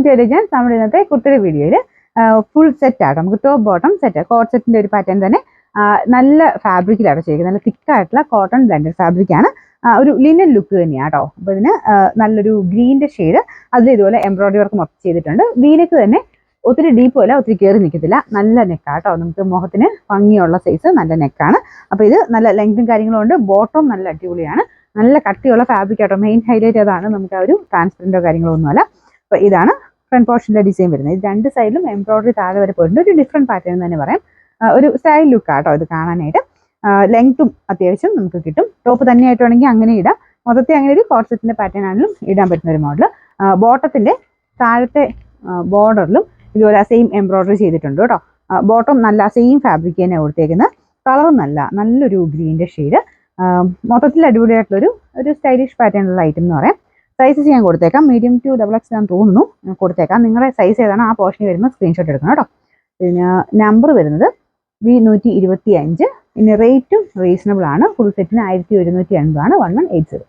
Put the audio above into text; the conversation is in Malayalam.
ടു എലിജൻസ്. നമ്മുടെ ഇന്നത്തെ കുർത്തിയുടെ വീഡിയോയിൽ ഫുൾ സെറ്റ് ആട്ടോ, നമുക്ക് ടോപ്പ് ബോട്ടം സെറ്റ് കോട്ട് സെറ്റിന്റെ ഒരു പാറ്റേൺ തന്നെ നല്ല ഫാബ്രിക്കിലാണ് ചെയ്തത്. നല്ല തിക്കായിട്ടുള്ള കോട്ടൺ ബ്ലെൻഡഡ് ഫാബ്രിക്കാണ്. ഒരു ലിനൻ ലുക്ക് തന്നെയാണ് കേട്ടോ. അപ്പോൾ ഇതിന് നല്ലൊരു ഗ്രീൻ്റെ ഷെയ്ഡ് അതിൽ ഇതുപോലെ എംബ്രോയിഡറി വർക്ക് മൊത്തം ചെയ്തിട്ടുണ്ട്. വീനക്ക് തന്നെ ഒത്തിരി ഡീപ്പ് അല്ല, ഒത്തിരി കയറി നിൽക്കത്തില്ല, നല്ല നെക്കാട്ടോ. നമുക്ക് മുഖത്തിന് ഭംഗിയുള്ള സൈസ് നല്ല നെക്കാണ്. അപ്പോൾ ഇത് നല്ല ലെങ്തും കാര്യങ്ങളും ഉണ്ട്. ബോട്ടം നല്ല അടിപൊളിയാണ്, നല്ല കട്ടിയുള്ള ഫാബ്രിക് ആട്ടോ. മെയിൻ ഹൈലൈറ്റ് അതാണ്, നമുക്ക് ആ ഒരു ട്രാൻസ്പെറൻറ്റോ കാര്യങ്ങളോ ഒന്നുമല്ല. അപ്പോൾ ഇതാണ് ഫ്രണ്ട് പോർഷൻ്റെ ഡിസൈൻ വരുന്നത്. ഇത് രണ്ട് സൈഡിലും എംബ്രോയിഡറി താഴെ വരെ പോയിട്ടുണ്ട്. ഒരു ഡിഫറെൻറ്റ് പാറ്റേൺ തന്നെ പറയാം. ഒരു സ്റ്റൈൽ ലുക്കാട്ടോ ഇത് കാണാനായിട്ട്. ലെങ്ത്തും അത്യാവശ്യം നമുക്ക് കിട്ടും. ടോപ്പ് തന്നെയായിട്ട് വേണമെങ്കിൽ അങ്ങനെ ഇടാം. മൊത്തത്തിൽ അങ്ങനെ ഒരു കോട്ട് സെറ്റിൻ്റെ പാറ്റേൺ ആണെങ്കിലും ഇടാൻ പറ്റുന്ന ഒരു മോഡൽ. ബോട്ടത്തിൻ്റെ താഴത്തെ ബോർഡറിലും ഇതുപോലെ സെയിം എംബ്രോയിഡറി ചെയ്തിട്ടുണ്ട് കേട്ടോ. ബോട്ടം നല്ല സെയിം ഫാബ്രിക് തന്നെ കൊടുത്തേക്കുന്നത്. കളറും നല്ലൊരു ഗ്രീൻ്റെ ഷെയ്ഡ്. മൊത്തത്തിൽ അടിപൊളിയായിട്ടുള്ളൊരു സ്റ്റൈലിഷ് പാറ്റേണുള്ള ഐറ്റം എന്ന് പറയാം. സൈസസ് ഞാൻ കൊടുത്തേക്കാം, മീഡിയം ടു XXL ഞാൻ തോന്നുന്നു കൊടുത്തേക്കാം. നിങ്ങളുടെ സൈസ് ഏതാണോ ആ പോർഷനിൽ വരുമ്പോൾ സ്ക്രീൻഷോട്ട് എടുക്കണം കേട്ടോ. പിന്നെ നമ്പർ വരുന്നത് V125. പിന്നെ റേറ്റും റീസണബിൾ ആണ്. ഫുൾ സെറ്റിന് 1180 ആണ് 1180.